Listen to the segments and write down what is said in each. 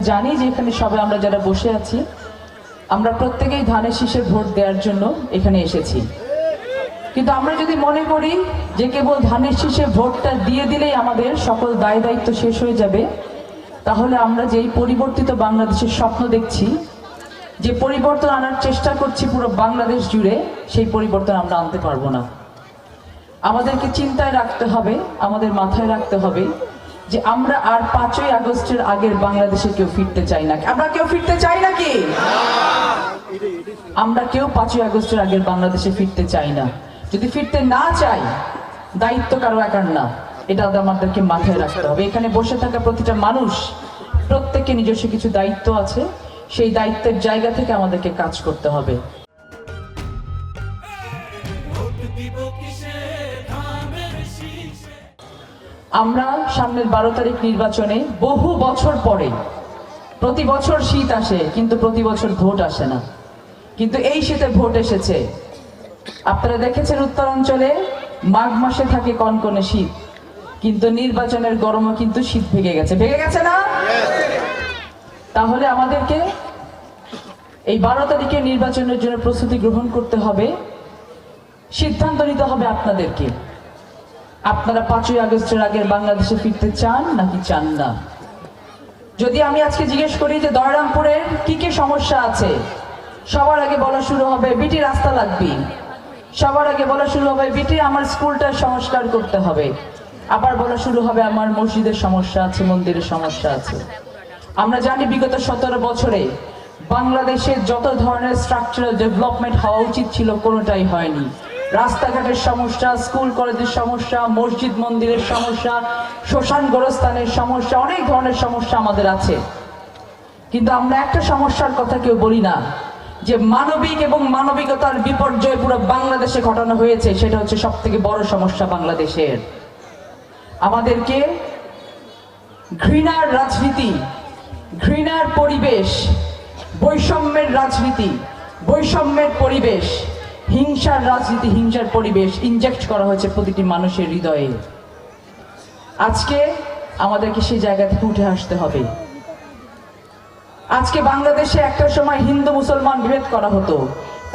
জানি যে এখানে সবাই আমরা যারা বসে আছি আমরা প্রত্যেকেই ধানের শীষে ভোট দেওয়ার জন্য এখানে এসেছি। কিন্তু আমরা যদি মনে করি যে কেবল ধানের শীষে ভোটটা দিয়ে দিলেই আমাদের সকল দায় দায়িত্ব শেষ হয়ে যাবে, তাহলে আমরা যেই পরিবর্তিত বাংলাদেশের স্বপ্ন দেখছি, যে পরিবর্তন আনার চেষ্টা করছি পুরো বাংলাদেশ জুড়ে, সেই পরিবর্তন আমরা আনতে পারবো না। আমাদেরকে চিন্তায় রাখতে হবে, আমাদের মাথায় রাখতে হবে যে আমরা আর 5ই আগস্টের আগের বাংলাদেশে কেউ ফিরতে চাই না। আমরা কেউ ফিরতে চাই নাকি? আমরা কেউ 5ই আগস্টের আগের বাংলাদেশে ফিরতে চাই না। যদি ফিরতে না চাই, দায়িত্ব কারো একার না, এটা আমাদেরকে মাথায় রাখতে হবে। এখানে বসে থাকা প্রতিটা মানুষ প্রত্যেককে নিজস্ব কিছু দায়িত্ব আছে, সেই দায়িত্বের জায়গা থেকে আমাদেরকে কাজ করতে হবে। আমরা সামনের 12 তারিখ নির্বাচনে বহু বছর পরে, প্রতি বছর শীত আসে কিন্তু প্রতি বছর ভোট আসে না, কিন্তু এই শীতে ভোট এসেছে। আপনারা দেখেছেন উত্তরাঞ্চলে মাঘ মাসে থাকে কনকনে শীত, কিন্তু নির্বাচনের গরমও কিন্তু শীত ভেঙে গেছে না? তাহলে আমাদেরকে এই 12 তারিখের নির্বাচনের জন্য প্রস্তুতি গ্রহণ করতে হবে। সিদ্ধান্ত নিতে হবে আপনাদেরকে, আপনারা 5ই আগস্টের আগের বাংলাদেশে ফিরতে চান নাকি চান না। যদি আমি আজকে জিজ্ঞেস করি যে দয়রামপুরের কি কি সমস্যা আছে, সবার আগে বলা শুরু হবে বিটি রাস্তা লাগবে, সবার আগে বলা শুরু হবে বিটি আমার স্কুলটা সংস্কার করতে হবে, আবার বলা শুরু হবে আমার মসজিদের সমস্যা আছে, মন্দিরের সমস্যা আছে। আমরা জানি বিগত 17 বছরে বাংলাদেশে যত ধরনের স্ট্রাকচারাল ডেভেলপমেন্ট হওয়া উচিত ছিল কোনোটাই হয়নি। রাস্তাঘাটের সমস্যা, স্কুল কলেজের সমস্যা, মসজিদ মন্দিরের সমস্যা, শ্মশান গোরস্থানের সমস্যা, অনেক ধরনের সমস্যা আমাদের আছে। কিন্তু আমরা একটা সমস্যার কথা কেউ বলি না, যে মানবিক এবং মানবিকতার বিপর্যয় পুরো বাংলাদেশে ঘটানো হয়েছে, সেটা হচ্ছে সবথেকে বড় সমস্যা বাংলাদেশের। আমাদেরকে ঘৃণার রাজনীতি, ঘৃণার পরিবেশ, বৈষম্যের রাজনীতি, বৈষম্যের পরিবেশ, হিংসার রাজনীতি, হিংসার পরিবেশ ইনজেক্ট করা হয়েছে প্রতিটি মানুষের হৃদয়ে। আজকে আমাদেরকে সেই জায়গা থেকে উঠে আসতে হবে। আজকে বাংলাদেশে একটা সময় হিন্দু মুসলমান বিভেদ করা হতো,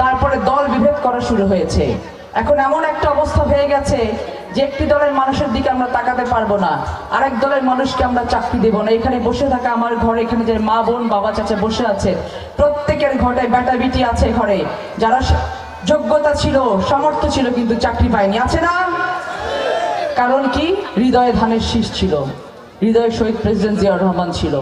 তারপরে দল বিভেদ করা শুরু হয়েছে। এখন এমন একটা অবস্থা হয়ে গেছে যে একটি দলের মানুষের দিকে আমরা তাকাতে পারবো না, আরেক দলের মানুষকে আমরা চাকরি দেব না। এখানে বসে থাকা আমার ঘরে, এখানে যে মা বোন বাবা চাচা বসে আছে, প্রত্যেকের ঘরে বেটা বিটি আছে, ঘরে যারা যোগ্যতা ছিল, সামর্থ্য ছিল, কিন্তু চাকরি পায়নি, আছে না? কারণ কি? হৃদয়ে ধানের শীষ ছিল, হৃদয়ে শহীদ প্রেসিডেন্ট জিয়াউর রহমান ছিল।